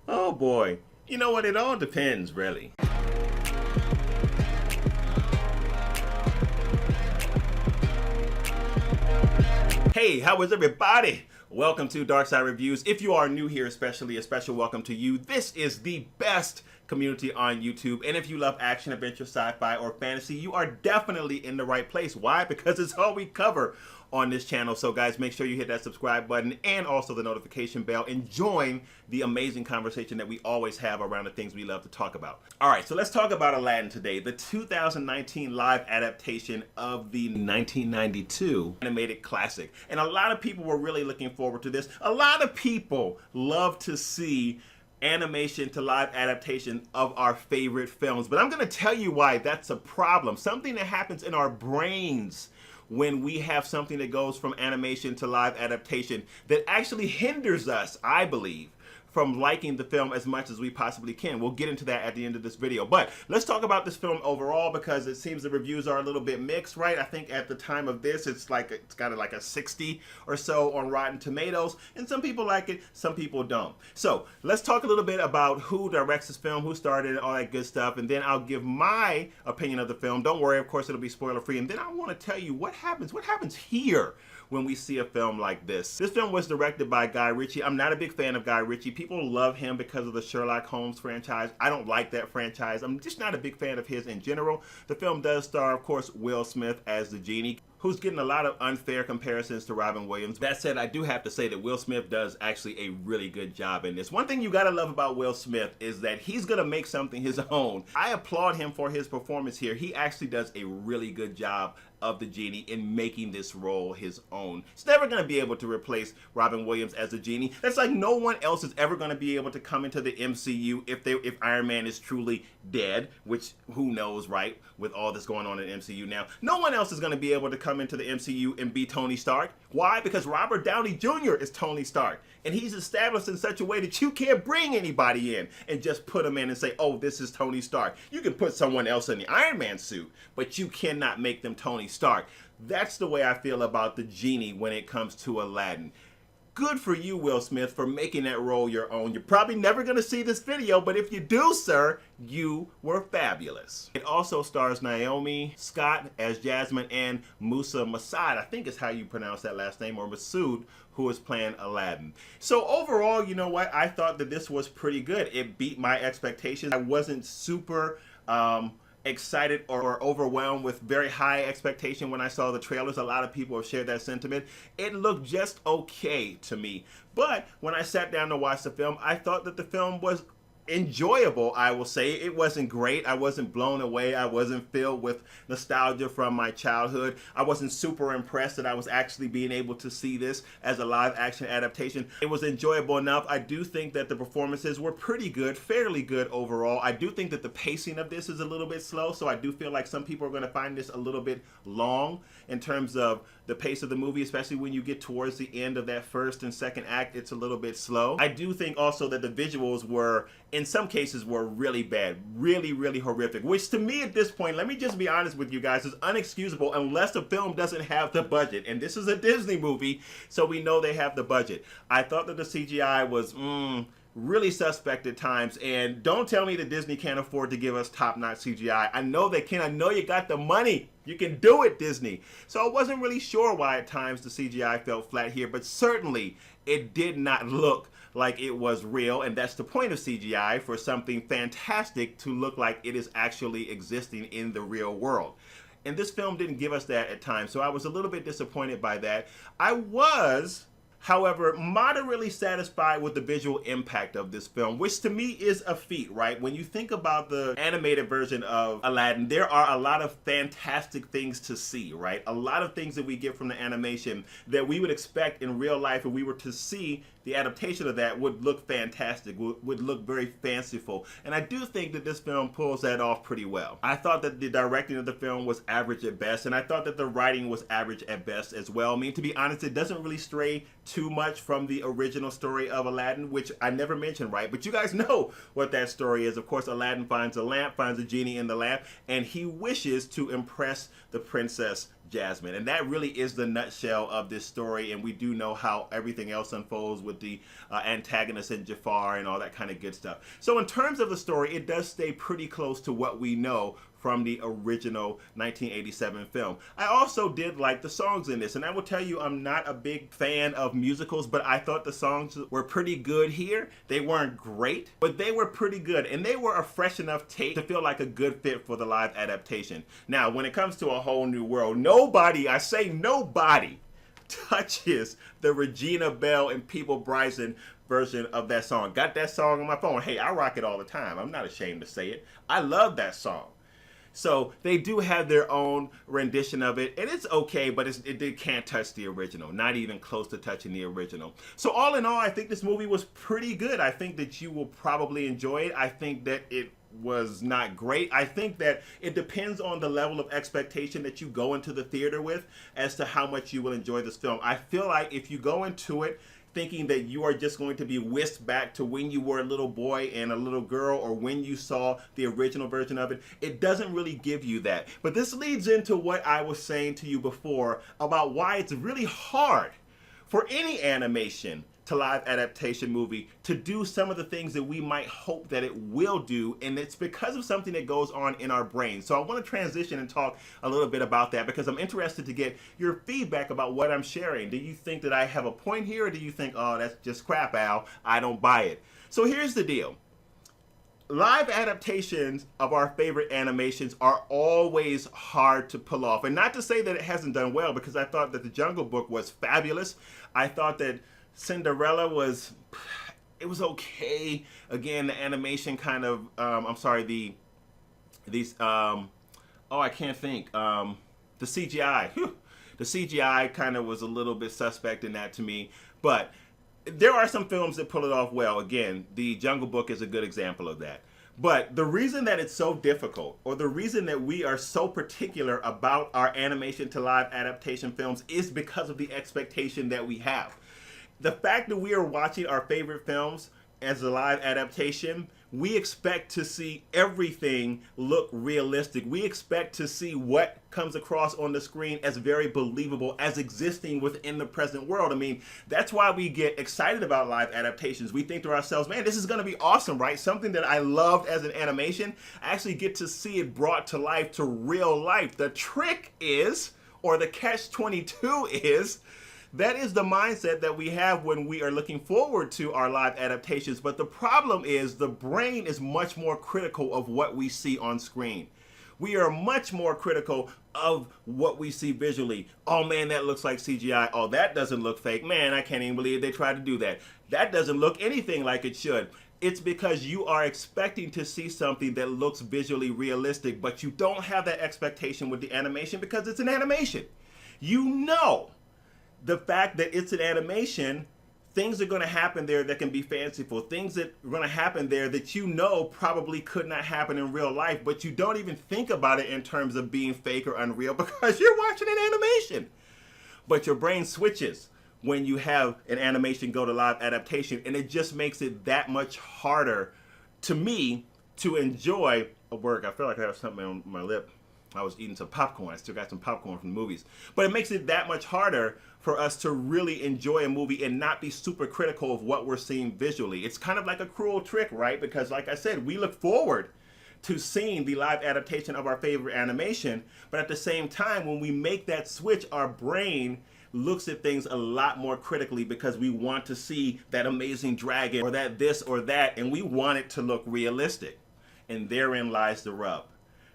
Oh boy. You know what? It all depends, really. Hey, how is everybody? Welcome to Dark Side Reviews. If you are new here, especially, a special welcome to you. This is the best community on YouTube, and if you love action, adventure, sci-fi, or fantasy, you are definitely in the right place. Why? Because it's all we cover on this channel. So guys, make sure you hit that subscribe button and also the notification bell and join the amazing conversation that we always have around the things we love to talk about. All right, so let's talk about Aladdin today, the 2019 live adaptation of the 1992 animated classic. And a lot of people were really looking forward to this. A lot of people love to see animation to live adaptation of our favorite films, but I'm going to tell you why that's a problem. Something that happens in our brains when we have something that goes from animation to live adaptation that actually hinders us, I believe, from liking the film as much as we possibly can. We'll get into that at the end of this video. But let's talk about this film overall, because it seems the reviews are a little bit mixed, right? I think at the time of this, it's got like a 60 or so on Rotten Tomatoes, and some people like it, some people don't. So let's talk a little bit about who directs this film, who started it, all that good stuff, and then I'll give my opinion of the film. Don't worry, of course, it'll be spoiler free, and then I want to tell you what happens here when we see a film like this. This film was directed by Guy Ritchie. I'm not a big fan of Guy Ritchie. People love him because of the Sherlock Holmes franchise. I don't like that franchise. I'm just not a big fan of his in general. The film does star, of course, Will Smith as the genie, who's getting a lot of unfair comparisons to Robin Williams. That said, I do have to say that Will Smith does actually a really good job in this. One thing you gotta love about Will Smith is that he's gonna make something his own. I applaud him for his performance here. He actually does a really good job of the genie in making this role his own. It's never going to be able to replace Robin Williams as a genie. That's like no one else is ever going to be able to come into the MCU if Iron Man is truly dead, which who knows, right? With all this going on in MCU now, no one else is going to be able to come into the MCU and be Tony Stark. Why? Because Robert Downey Jr. is Tony Stark, and he's established in such a way that you can't bring anybody in and just put him in and say, oh, this is Tony Stark. You can put someone else in the Iron Man suit, but you cannot make them Tony Stark. That's the way I feel about the genie when it comes to Aladdin. Good for you, Will Smith, for making that role your own. You're probably never going to see this video, but if you do, sir, you were fabulous. It also stars Naomi Scott as Jasmine and Musa Masad, I think is how you pronounce that last name, or Masood, who is playing Aladdin. So overall, you know what? I thought that this was pretty good. It beat my expectations. I wasn't super excited or overwhelmed with very high expectation when I saw the trailers. A lot of people have shared that sentiment. It looked just okay to me. But when I sat down to watch the film, I thought that the film was enjoyable, I will say. It wasn't great. I wasn't blown away. I wasn't filled with nostalgia from my childhood. I wasn't super impressed that I was actually being able to see this as a live action adaptation. It was enjoyable enough. I do think that the performances were pretty good, fairly good overall. I do think that the pacing of this is a little bit slow, so I do feel like some people are going to find this a little bit long in terms of the pace of the movie, especially when you get towards the end of that first and second act. It's a little bit slow. I do think also that the visuals were, in some cases, were really bad, really, really horrific, which to me at this point, let me just be honest with you guys, is unexcusable unless the film doesn't have the budget. And this is a Disney movie, so we know they have the budget. I thought that the CGI was really suspect at times, and don't tell me that Disney can't afford to give us top-notch CGI. I know they can. I know you got the money. You can do it, Disney. So I wasn't really sure why at times the CGI felt flat here, but certainly it did not look like it was real, and that's the point of CGI, for something fantastic to look like it is actually existing in the real world. And this film didn't give us that at times, so I was a little bit disappointed by that. I was, however, moderately satisfied with the visual impact of this film, which to me is a feat, right? When you think about the animated version of Aladdin, there are a lot of fantastic things to see, right? A lot of things that we get from the animation that we would expect in real life if we were to see the adaptation of that would look fantastic, would look very fanciful. And I do think that this film pulls that off pretty well. I thought that the directing of the film was average at best, and I thought that the writing was average at best as well. I mean, to be honest, it doesn't really stray too much from the original story of Aladdin, which I never mentioned, right? But you guys know what that story is. Of course, Aladdin finds a lamp, finds a genie in the lamp, and he wishes to impress the princess Jasmine. And that really is the nutshell of this story, and we do know how everything else unfolds with the antagonist and Jafar and all that kind of good stuff. So in terms of the story, it does stay pretty close to what we know from the original 1987 film. I also did like the songs in this, and I will tell you I'm not a big fan of musicals, but I thought the songs were pretty good here. They weren't great, but they were pretty good, and they were a fresh enough take to feel like a good fit for the live adaptation. Now, when it comes to A Whole New World, nobody, I say nobody, touches the Regina Belle and People Bryson version of that song. Got that song on my phone. Hey, I rock it all the time. I'm not ashamed to say it. I love that song. So they do have their own rendition of it, and it's okay, but it can't touch the original, not even close to touching the original. So all in all, I think this movie was pretty good. I think that you will probably enjoy it. I think that it was not great. I think that it depends on the level of expectation that you go into the theater with as to how much you will enjoy this film. I feel like if you go into it thinking that you are just going to be whisked back to when you were a little boy and a little girl, or when you saw the original version of it, it doesn't really give you that. But this leads into what I was saying to you before about why it's really hard for any animation to live adaptation movie to do some of the things that we might hope that it will do, and it's because of something that goes on in our brain. So I want to transition and talk a little bit about that, because I'm interested to get your feedback about what I'm sharing. Do you think that I have a point here, or do you think, oh, that's just crap, Al, I don't buy it? So here's the deal. Live adaptations of our favorite animations are always hard to pull off. And not to say that it hasn't done well, because I thought that The Jungle Book was fabulous. I thought that Cinderella was, it was okay. Again, the animation kind of, I can't think. The CGI. The CGI kind of was a little bit suspect in that to me. But there are some films that pull it off well. Again, The Jungle Book is a good example of that. But the reason that it's so difficult, or the reason that we are so particular about our animation to live adaptation films, is because of the expectation that we have. The fact that we are watching our favorite films as a live adaptation, we expect to see everything look realistic. We expect to see what comes across on the screen as very believable, as existing within the present world. I mean, that's why we get excited about live adaptations. We think to ourselves, man, this is going to be awesome, right? Something that I loved as an animation, I actually get to see it brought to life, to real life. The trick is, or the catch-22 is, that is the mindset that we have when we are looking forward to our live adaptations. But the problem is the brain is much more critical of what we see on screen. We are much more critical of what we see visually. Oh man, that looks like CGI. Oh, that doesn't look fake. Man, I can't even believe they tried to do that. That doesn't look anything like it should. It's because you are expecting to see something that looks visually realistic, but you don't have that expectation with the animation because it's an animation. You know, the fact that it's an animation, things are going to happen there that can be fanciful. Things that are going to happen there that you know probably could not happen in real life, but you don't even think about it in terms of being fake or unreal because you're watching an animation. But your brain switches when you have an animation go to live adaptation, and it just makes it that much harder to me to enjoy a work. I feel like I have something on my lip. I was eating some popcorn. I still got some popcorn from the movies. But it makes it that much harder for us to really enjoy a movie and not be super critical of what we're seeing visually. It's kind of like a cruel trick, right? Because like I said, we look forward to seeing the live adaptation of our favorite animation. But at the same time, when we make that switch, our brain looks at things a lot more critically because we want to see that amazing dragon or that this or that, and we want it to look realistic. And therein lies the rub.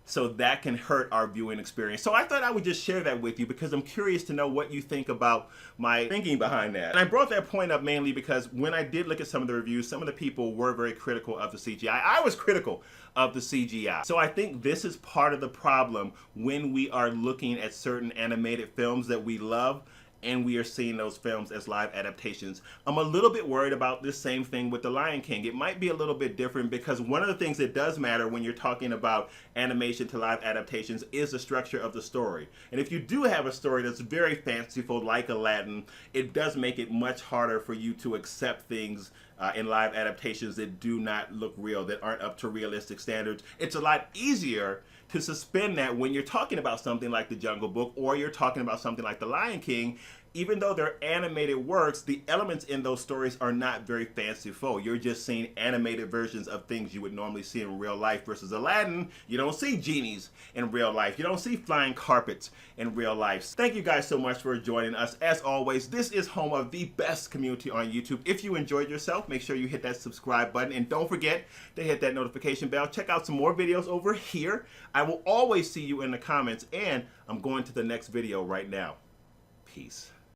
So that can hurt our viewing experience. So I thought I would just share that with you because I'm curious to know what you think about my thinking behind that. And I brought that point up mainly because when I did look at some of the reviews, some of the people were very critical of the CGI. I was critical of the CGI. So I think this is part of the problem when we are looking at certain animated films that we love and we are seeing those films as live adaptations. I'm a little bit worried about this same thing with The Lion King. It might be a little bit different because one of the things that does matter when you're talking about animation to live adaptations is the structure of the story. And if you do have a story that's very fanciful like Aladdin, it does make it much harder for you to accept things in live adaptations that do not look real, that aren't up to realistic standards. It's a lot easier to suspend that when you're talking about something like The Jungle Book or you're talking about something like The Lion King. Even though they're animated works, the elements in those stories are not very fanciful. You're just seeing animated versions of things you would normally see in real life. Versus Aladdin, you don't see genies in real life. You don't see flying carpets in real life. Thank you guys so much for joining us. As always, this is home of the best community on YouTube. If you enjoyed yourself, make sure you hit that subscribe button. And don't forget to hit that notification bell. Check out some more videos over here. I will always see you in the comments. And I'm going to the next video right now. Peace.